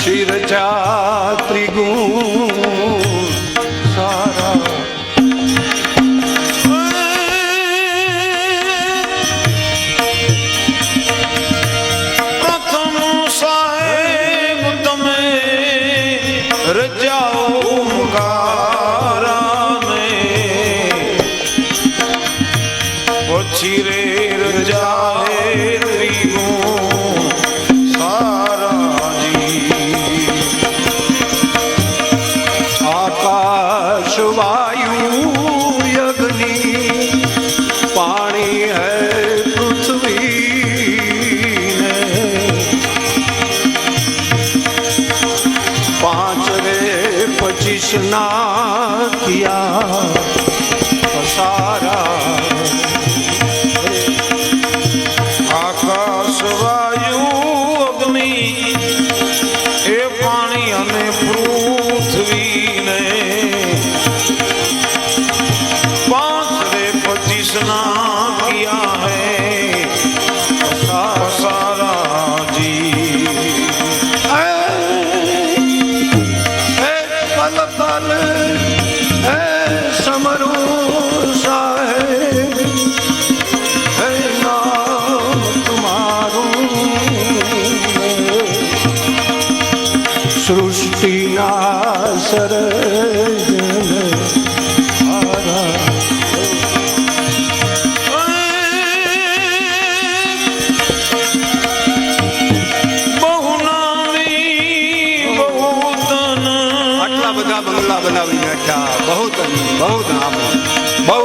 શિરજા ત્રિગુણ સારા પ્રથમ સાહેબ તમે રજાઓ મુકારાને પછી રે રજાએ ત્રિગુણ आकाश वायु अग्नि पानी है पृथ्वी ने पांच रे 25 ना किया सारा આકાશ વાયુ અગ્નિ એ પાણી અને પૃથ્વીને 5 રે 25 ના કિયા હૈ સારા જી पल पल है समरू साहेब है नाम तुम्हारू सृष्टि ना सरजन બધા બંગલા બનાવી નાખ્યા બહુ નામ બહુ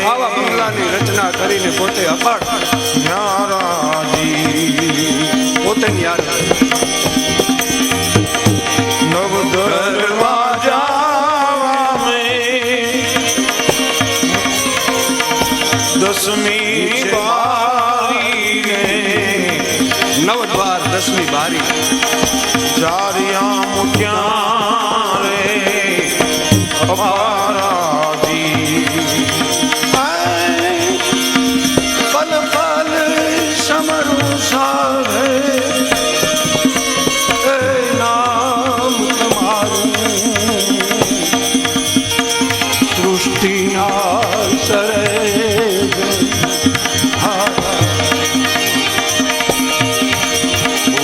આવા બંગલાની રચના કરીને પોતે અપાડ પોતે યાદ નવ દરવાજા में 10મી બારી ને 9 દ્વાર 10મી બારી જારિયા મુક્યા રે અપારાજી પલ પલ સમરું સાવે નામ તમારું સૃષ્ટિના સરે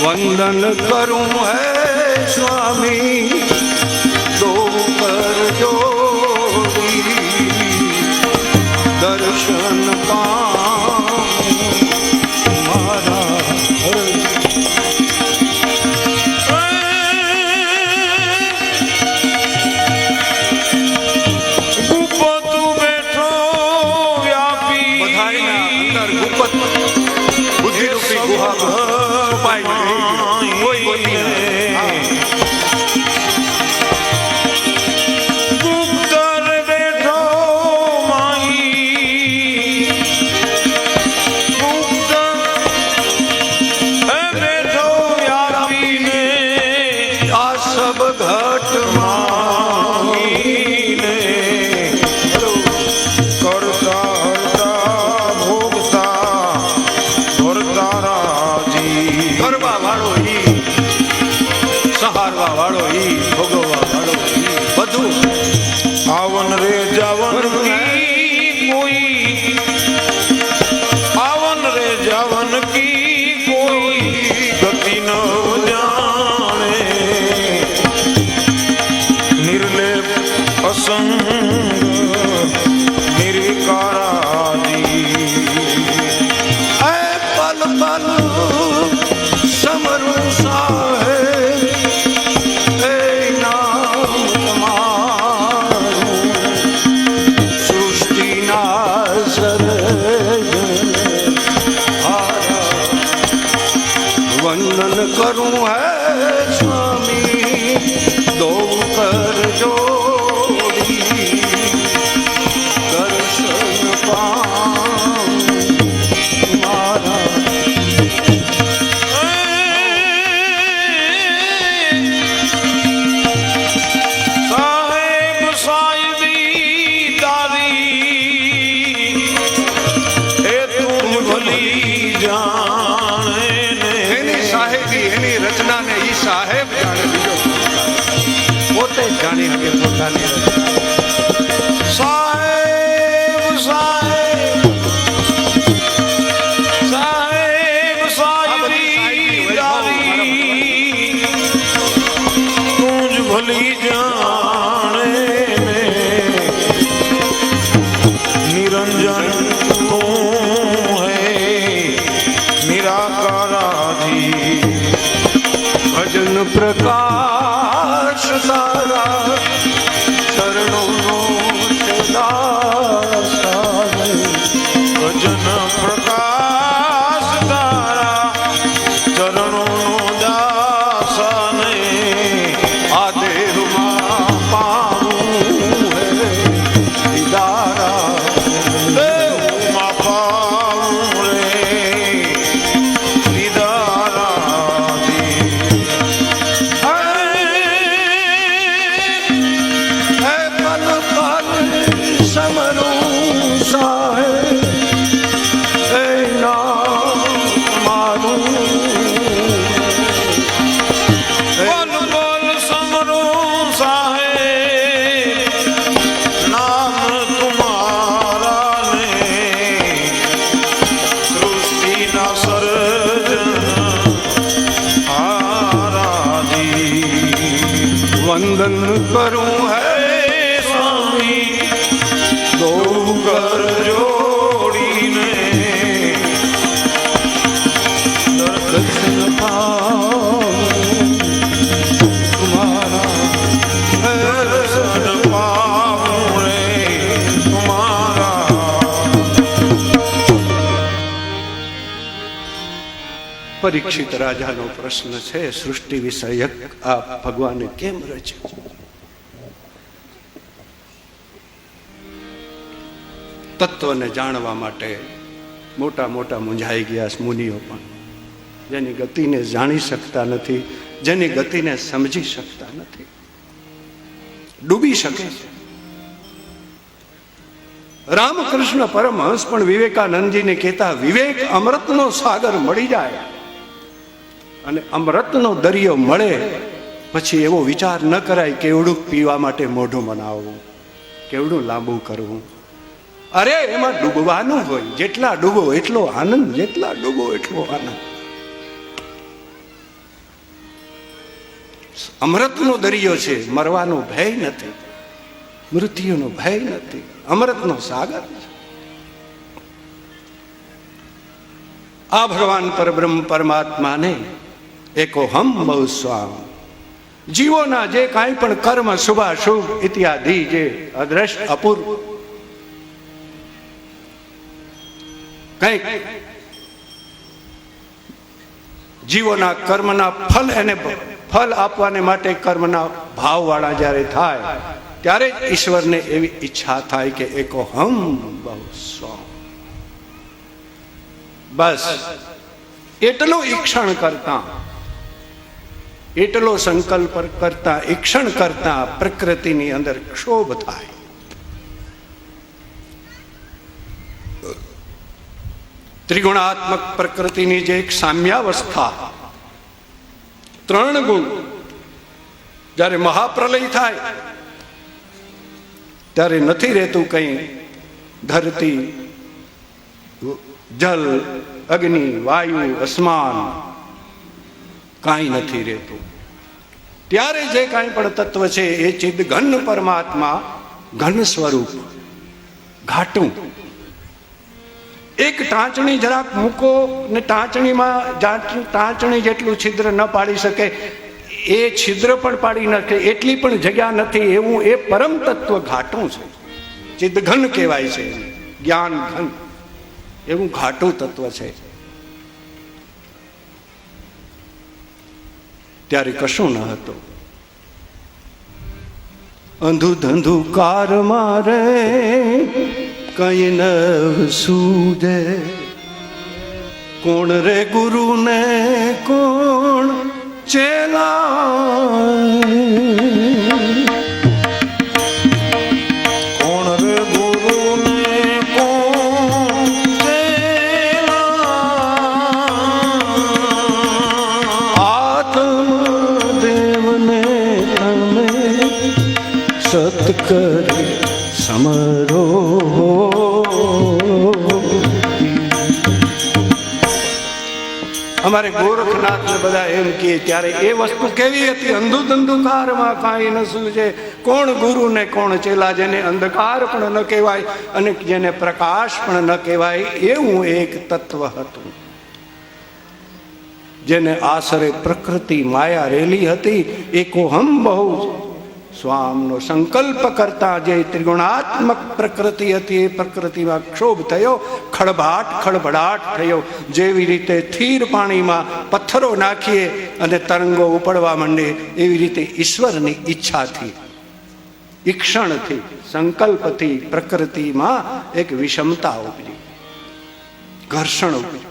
વંદન કરું હૈ સ્વામી દો પર જોડી દર્શન મારા ગુપત બેઠો વ્યાપી બધાયના અંદર ગુપત બુદ્ધિરૂપી ગુહા છુપાઈ ગઈ કોઈ ગોતી નહીં ગુપ્તર બેઠો માહી ગુપ્ત બેઠો વ્યાપીને આ સબ ઘટ માહીને કરતા હરતા ભોગતા ભરતા રાજી કરવા વાળો ઈ સહારવા વાળો ઈ ભોગવવા વાળો ઈ બધું આવન રે જાવન કી કોઈ આવન રે જાવન કી કોઈ ગતિ ન જાણે નિર્લેપ અસંગ નિર્કારાજી પલ પલ સમરું સાહે નામ તમારું સૃષ્ટિના સર્જન વંદન કરું હૈ સ્વામી દો કર જોડી દર્શન પાઉં મારા જાણી શકે પોતાની સાહેબ સાહેબ સાહેબ સાહેબી જારી તું જ ભલી જાણે ને નિરંજન તું હે નિરાકારાજી ભજન પ્રકાશ તારા ચરણોનો ભજન પ્રકાશ તારા ચરણો દાસને આ દેહમાં પાવું હે દીદારા દેવમાં પાવું રે દીદારાથી હે પલ પલ સમરું સાહેબ હે નામ મારું બોલ બોલ સમરું સાહેબ નામ તુમારા ને સૃષ્ટિના સર્જન હારાજી વંદન કરું હે સ્વામી દો કર જોડીને દર્શન પાવું તમારા દર્શન પાવું રે તુમારા પરીક્ષિત રાજાનો પ્રશ્ન છે સૃષ્ટિ વિષયક આ ભગવાને કેમ રચ્યું? તત્વને જાણવા માટે મોટા મોટા મૂંઝાઈ ગયા મુનિઓ પણ જેની ગતિને જાણી શકતા નથી, જેની ગતિને સમજી શકતા નથી, ડૂબી શકે છે. રામકૃષ્ણ પરમહંસ પણ વિવેકાનંદજીને કહેતા વિવેક અમૃતનો સાગર મળી જાય અને અમૃતનો દરિયો મળે પછી એવો વિચાર ન કરાય કેવડું પીવા માટે મોઢું બનાવવું, કેવડું લાંબુ કરવું. અરે એમાં ડૂબવાનું હોય, જેટલા ડૂબો એટલો આનંદ, જેટલા ડૂબો એટલો આનંદ. અમૃતનો દરિયો છે, મરવાનો ભય નથી, મૃત્યુનો ભય નથી, અમૃતનો સાગર છે. આ ભગવાન પરબ્રહ્મ પરમાત્માને એકોહમ બહુ સ્વામ જીવોના જે કાંઈ પણ કર્મ શુભાશુભ ઇત્યાદિ જે અદ્રશ્ય અપૂર્વ કંઈક જીવોના કર્મના ફલ એને ફલ આપવાને માટે કર્મના ભાવવાળા જ્યારે થાય ત્યારે જ ઈશ્વરને એવી ઈચ્છા થાય કે એકોહમ બહુ સ્વામ. બસ એટલું ઈક્ષણ કરતા, એટલો સંકલ્પ કરતા, ઈક્ષણ કરતા પ્રકૃતિની અંદર ક્ષોભ થાય. ત્રિગુણાત્મક પ્રકૃતિની જે એક સામ્યાવસ્થા, ત્રણ ગુણ જ્યારે મહાપ્રલય થાય ત્યારે નથી રહેતું કંઈ ધરતી, જલ, અગ્નિ, વાયુ, અસ્માન, કાંઈ નથી રહેતું. ત્યારે જે કાંઈ પણ તત્વ છે એ ચિદ ઘન પરમાત્મા, ઘન સ્વરૂપ, ઘાટું. એક ટાંચણી જરાક મૂકો ને ટાંચણી જેટલું છિદ્ર ન પાડી શકે, એ છિદ્ર પણ પાડી નાખે એટલી પણ જગ્યા નથી એવું એ પરમ તત્વ ઘાટું છે. ચિદઘન કહેવાય છે, જ્ઞાન ઘન, એવું ઘાટું તત્વ છે. ત્યારે કશું ન હતું. અંધુધંધુકાર મારે કઈ ન સૂજે, કોણ રે ગુરુ ને કોણ ચેલા, કોણ રે ગુરુ ને કોણ ચેલા, આત્મદેવને તમે કરે સમરો. અમારે ગોરખનાથ ને બધા એમ કહે ત્યારે એ વસ્તુ કેવી હતી? અંધુકારમાં કાંઈ ન સૂજે, કોણ ગુરુ ને કોણ ચેલા, જેને અંધકાર પણ ન કહેવાય અને જેને પ્રકાશ પણ ન કહેવાય, એવું એક તત્વ હતું. જેને આશરે પ્રકૃતિ માયા રેલી હતી. એકોહમ બહુ સ્વામનો સંકલ્પ કરતા જે ત્રિગુણાત્મક પ્રકૃતિ હતી, એ પ્રકૃતિમાં ક્ષોભ થયો, ખળભળાટ થયો. જેવી રીતે સ્થિર પાણીમાં પથ્થરો નાખીએ અને તરંગો ઉપડવા માંડે, એવી રીતે ઈશ્વરની ઈચ્છાથી, ઈક્ષણથી, સંકલ્પથી પ્રકૃતિમાં એક વિષમતા ઉપજી, ઘર્ષણ ઉપજી.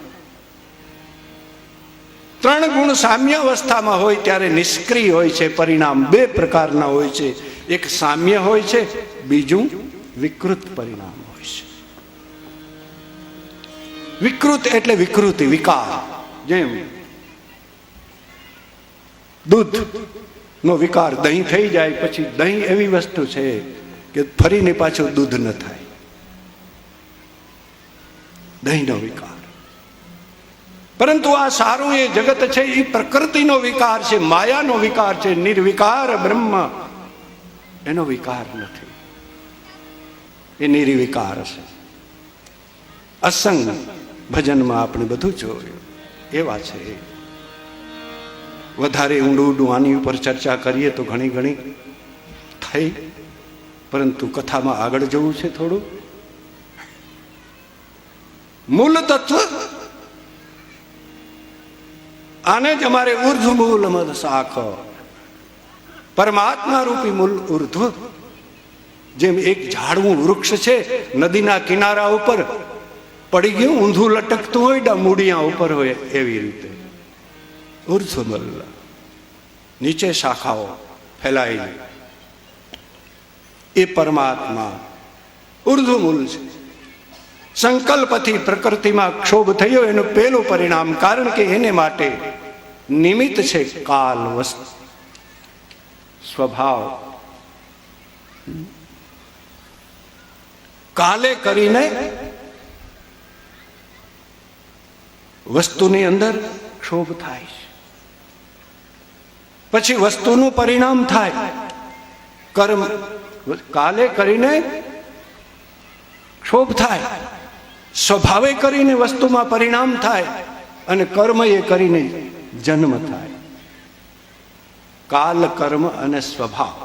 ત્રણ ગુણ સામ્ય અવસ્થામાં હોય ત્યારે નિષ્ક્રિય હોય છે. પરિણામ બે પ્રકારના હોય છે. એક સામ્ય હોય છે, બીજું વિકૃત પરિણામ હોય છે. વિકૃત એટલે વિકૃતિ, વિકાર. જેમ દૂધ નો વિકાર દહીં થઈ જાય, પછી દહીં એવી વસ્તુ છે કે ફરીને પાછું દૂધ ન થાય. દહીંનો વિકાર. પરંતુ આ સારું એ જગત છે, એ પ્રકૃતિનો વિકાર છે, માયાનો વિકાર છે. નિર્વિકાર બ્રહ્મ એનો વિકાર નથી, એ નિર્વિકાર છે. અસંગ ભજનમાં આપણે બધું જોયું એવા છે. વધારે ઊંડું આની ઉપર ચર્ચા કરીએ તો ઘણી થઈ, પરંતુ કથામાં આગળ જવું છે થોડું. મૂળ તત્વ આને જ અમારે ઉર્ધ્વ મૂલ મદ શાખ, પરમાત્મા રૂપી મૂળ ઉર્ધ્વ. જેમ એક ઝાડવું વૃક્ષ છે, નદીના કિનારા ઉપર પડી ગયું, ઊંધું લટકતું હોય, મૂળિયા ઉપર હોય, એવી રીતે ઉર્ધ્વ મૂલ, નીચે શાખાઓ ફેલાયેલી, એ પરમાત્મા ઉર્ધ્વ મૂલ છે. સંકલ્પથી પ્રકૃતિમાં ક્ષોભ થયો, એનું પહેલું પરિણામ, કારણ કે એને માટે નિમિત્ત છે કાલ, વસ્તુ, સ્વભાવ. કાલે કરીને વસ્તુની અંદર ક્ષોભ થાય છે, પછી વસ્તુનું પરિણામ થાય કર્મ. કાલે કરીને ક્ષોભ થાય, સ્વભાવે કરીને વસ્તુમાં પરિણામ થાય, અને કર્મ એ કરીને જન્મ થાય. કાલ, કર્મ અને સ્વભાવ.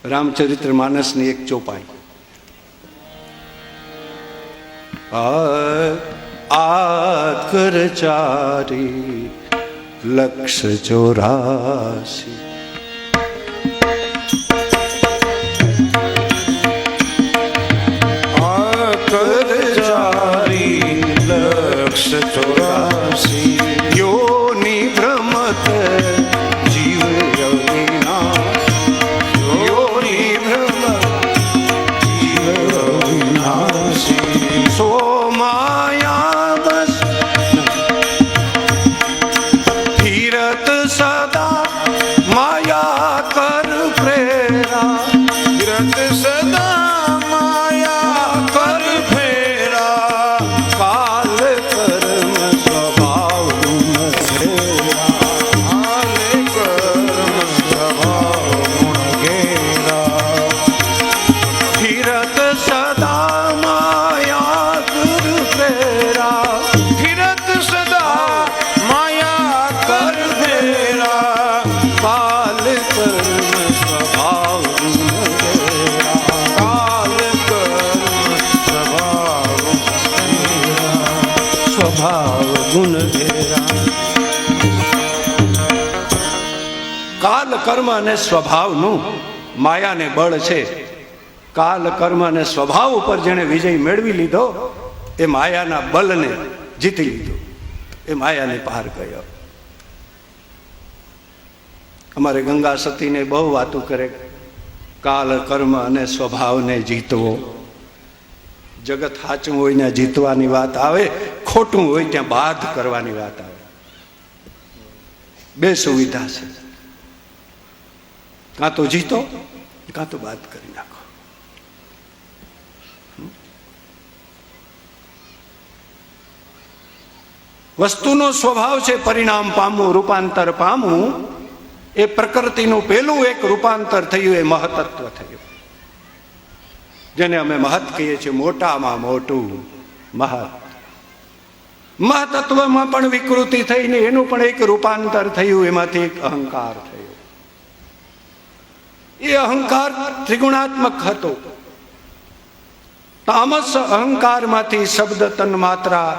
રામચરિત્ર માનસની એક ચોપાઈ. આકર ચારી લક્ષ 84, યોની ભ્રમત જીવ અવિનાશ, યોની ભ્રમત જીવ અવિનાશી. સો માયા બસ ધીરત સદા માયા કર પ્રેરા, ધીરત સદા માયા કર ફેરા. કાલ કર્મ સ્વભાવ ગુણ ઘેરા, કાલ કર્મ સ્વભાવ ગુણ ઘેરા. ધીરત સદા માયા કર ફેરા, ધીરત સદા માયા કર ફેરા. કાલ કર્મ સ્વભાવ ગુણ ઘેરા, કાલ કર્મ સ્વભાવ સ્વભાવ ગુણ ઘેરા. કાલ, કર્મ અને સ્વભાવનું માયાને બળ છે. કાલ, કર્મ અને સ્વભાવ ઉપર જેણે વિજય મેળવી લીધો, એ માયાના બલને જીતી લીધો, એ માયાને પાર ગયો. અમારે ગંગા સતીને બહુ વાતો કરે, કાલ, કર્મ અને સ્વભાવને જીતવો. જગત સાચું હોય ને જીતવાની વાત આવે, ખોટું હોય ત્યાં બાદ કરવાની વાત આવે. બે સુવિધા છે, કાં તો જીતો કાં તો બાદ કરી નાખો. વસ્તુનો સ્વભાવ છે પરિણામ પામવું, રૂપાંતર પામવું. એ પ્રકૃતિનું પેલું એક રૂપાંતર થયું એ મહતત્વ થયું, જેને અમે મહત કહીએ છીએ, મોટામાં મોટું મહત. મહતત્વમાં પણ વિકૃતિ થઈને એનું પણ એક રૂપાંતર થયું, એમાંથી એક અહંકાર થયો. એ અહંકાર ત્રિગુણાત્મક હતો. તામસ અહંકારમાંથી શબ્દ તન માત્રા,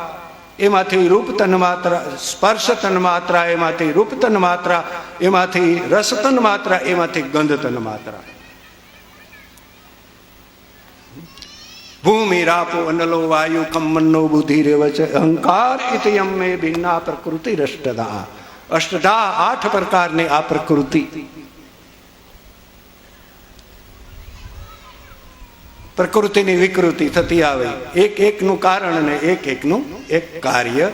એમાંથી રૂપ તન માત્રા, સ્પર્શ તન માત્રા, એમાંથી રૂપ તન માત્રા, એમાંથી રસ તન માત્રા, એમાંથી ગંધ તન માત્રા. ભૂમિ રાપો અનલો વાયુ કમ્મનો બુદ્ધિ રેવ છે અહંકાર ઇતયમ મે ભિન્ના પ્રકૃતિ અષ્ટધા. અષ્ટધા 8 પ્રકારની આ પ્રકૃતિ. પ્રકૃતિની વિકૃતિ થતી આવે, એક એકનું કારણ અને એક એકનું એક કાર્ય.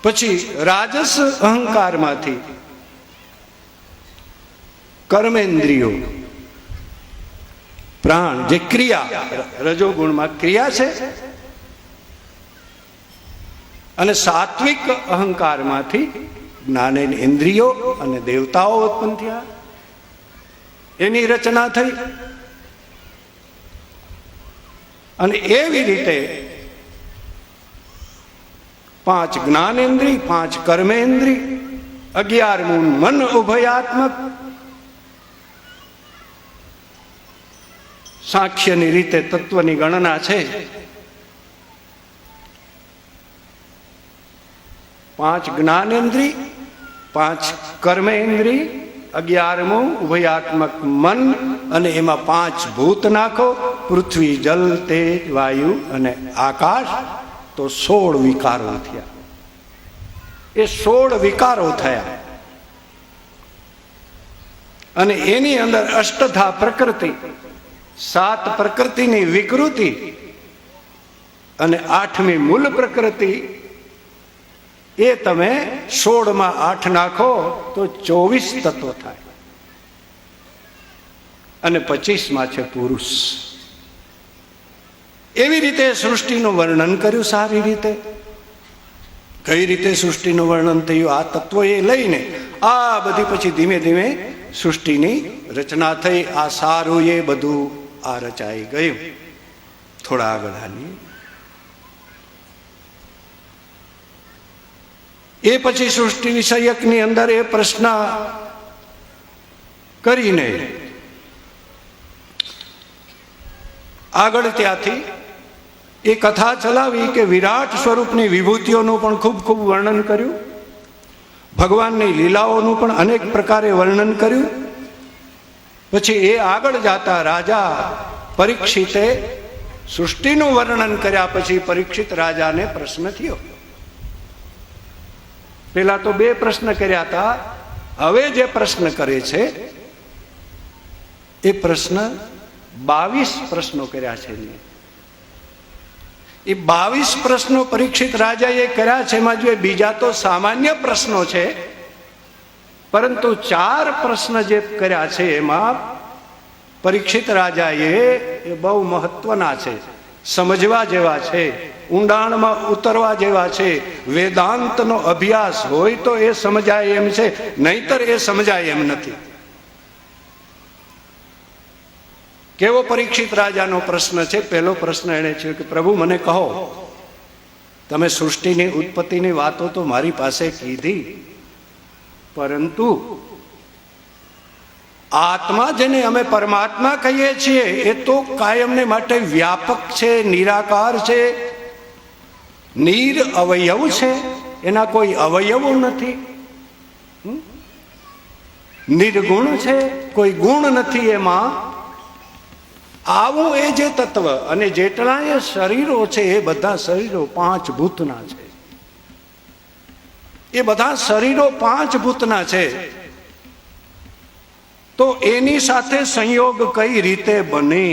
પછી રાજસ અહંકારમાંથી કર્મેન્દ્રિયો, પ્રાણ, જે ક્રિયા, રજોગુણમાં ક્રિયા છે, અને સાત્વિક અહંકારમાંથી જ્ઞાનેન્દ્રિયો ઇન્દ્રિયો અને દેવતાઓ ઉત્પન્ન થયા, એની રચના થઈ. અને એવી રીતે 5 જ્ઞાનેન્દ્રિય, 5 કર્મેન્દ્રિય, 11મું મન ઉભયાત્મક. સાંખ્યની રીતે તત્વની ગણના છે 5 જ્ઞાનેન્દ્રિય, 5 કર્મેન્દ્રિય, 11મું ઉભયાત્મક મન, અને એમાં 5 ભૂત નાખો, પૃથ્વી, જલ, તેજ, વાયુ અને આકાશ, તો 16 વિકારો થયા. એ 16 વિકારો થયા. અને એની અંદર અષ્ટધા પ્રકૃતિ, 7 પ્રકૃતિની વિકૃતિ, અને 8મી મૂળ પ્રકૃતિ. એ તમે 16માં 8 નાખો તો 24 તત્વો થાય. અને 25માં છે પુરુષ. એવી રીતે સૃષ્ટિનું વર્ણન કર્યું સારી રીતે. કઈ રીતે સૃષ્ટિનું વર્ણન થયું આ તત્વો એ લઈને આ બધી પછી ધીમે ધીમે સૃષ્ટિની રચના થઈ. આ સારું એ બધું આ રચાઈ ગયું. થોડા આગળ હાલીએ. એ પછી સૃષ્ટિ વિષયકની અંદર એ પ્રશ્ન કરીને આગળ ત્યાંથી એ કથા ચલાવી કે વિરાટ સ્વરૂપની વિભૂતિઓનું પણ ખૂબ ખૂબ વર્ણન કર્યું, ભગવાનની લીલાઓનું પણ અનેક પ્રકારે વર્ણન કર્યું. પછી એ આગળ જતા રાજા પરીક્ષિતે સૃષ્ટિનું વર્ણન કર્યા પછી પરીક્ષિત રાજાને પ્રશ્ન થયો. પેલા તો 2 પ્રશ્ન કર્યા હતા, હવે જે પ્રશ્ન કરે છે એ પ્રશ્ન 22 પ્રશ્નો કર્યા છે. એ 22 પ્રશ્નો પરીક્ષિત રાજાએ કર્યા છે. એમાં જો બીજા તો સામાન્ય પ્રશ્નો છે, પરંતુ 4 પ્રશ્ન જે કર્યા છે એમાં પરીક્ષિત રાજાએ એ બહુ મહત્વના છે, સમજવા જેવા છે, ઊંડાણમાં ઉતરવા જેવા છે. વેદાંતનો અભ્યાસ હોય તો એ સમજાય એમ છે, નહીતર એ સમજાય એમ નથી. કેવો પરીક્ષિત રાજાનો પ્રશ્ન છે? પહેલો પ્રશ્ન એને છે કે પ્રભુ મને કહો, તમે સૃષ્ટિની ઉત્પત્તિની વાતો તો મારી પાસે કીધી, પરંતુ આત્મા જેને અમે પરમાત્મા કહીએ છીએ એ તો કાયમને માટે વ્યાપક છે, નિરાકાર છે, નિર અવયવ છે, એના કોઈ અવયવો નથી, નિર્ગુણ છે, કોઈ ગુણ નથી એમાં. આવું એ જે તત્વ, અને જેટલા એ શરીરો છે એ બધા શરીરો 5 ભૂતના છે. એ બધા શરીરો 5 ભૂતના છે. તો એની સાથે સંયોગ કઈ રીતે બને?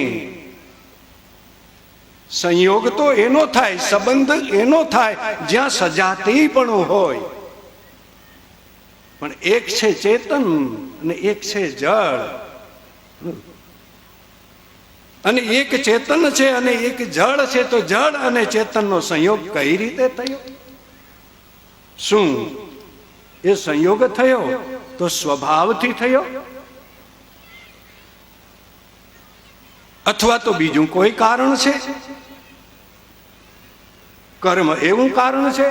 સંયોગ તો એનો થાય, સંબંધ એનો થાય જ્યાં સજાતીપણું હોય. પણ એક છે ચેતન અને એક છે જળ, અને એક ચેતન છે અને એક જળ છે. તો જળ અને ચેતનનો સંયોગ કઈ રીતે થયો? શું એ સંયોગ થયો તો સ્વભાવથી થયો, અથવા તો બીજું કોઈ કારણ છે? કર્મ એવું કારણ છે?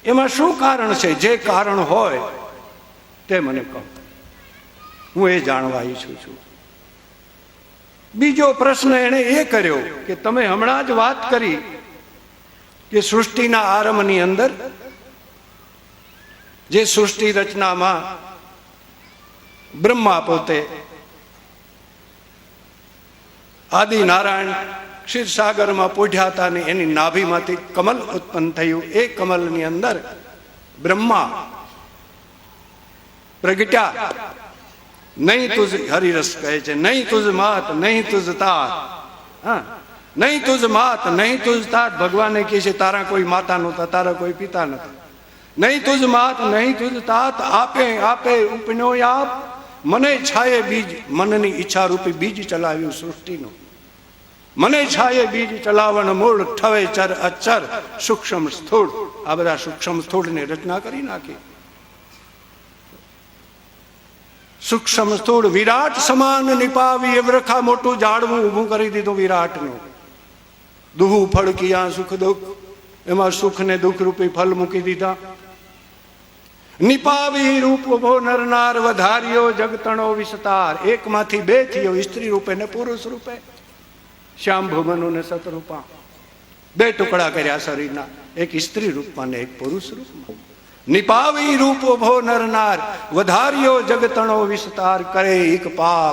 એમાં શું કારણ છે? જે કારણ હોય તે મને કહો, હું એ જાણવા ઈચ્છું છું. બીજો પ્રશ્ન એણે એ કર્યો કે તમે હમણાં જ વાત કરી કે સૃષ્ટિના આરંભની અંદર, જે સૃષ્ટિ રચનામાં બ્રહ્મા પોતે આદિ નારાયણ ક્ષીરસાગરમાં પોઢ્યા હતા ને એની નાભીમાંથી કમલ ઉત્પન્ન થયું. એ કમલની અંદર બ્રહ્મા પ્રગટ્યા. નહીં તુજ, હરિરસ કહે છે, નહીં તુજ માત નહીં તુજ તાત. હા, નહીં તુજ માત નહીં તુજ તાત. ભગવાને કહે છે તારા કોઈ માતા નહોતા, તારા કોઈ પિતા નહોતા. નહીં તુજ માત નહીં તુજ તાત. આપે આપે ઉપનો આપ. મને છાયે બીજ, મનની ઈચ્છા રૂપી બીજ ચલાવ્યું સૃષ્ટિનું. મને છાયે બીજ ચલાવણ મૂળ, ઠવે ચર અચર સૂક્ષ્મ સ્થૂળ. આ બધા સૂક્ષ્મ સ્થૂળની રચના કરી નાખી. સૂક્ષ્મ સ્થૂળ વિરાટ સમાન નિપાવી, એ વૃખા મોટું ઝાડવું ઊભું કરી દીધું વિરાટનું. દુહુ ફળ કિયા સુખ દુઃખ, એમાં સુખ ને દુઃખ રૂપી ફળ મૂકી દીધા. નિપાવી રૂપ ઉભો નરનાર, વધાર્યો જગતણો વિસ્તાર. એકમાંથી બે થયો, સ્ત્રી રૂપે ને પુરુષ રૂપે. શ્યામ ભુવનો ને સતરૂપા, બે ટુકડા કર્યા શરીરના, એક સ્ત્રી રૂપમાં ને એક પુરુષ રૂપમાં. નિપાવી રૂપ ઉભો નરનાર, વધાર્યો જગતણો વિસ્તાર. કરે એક પાપ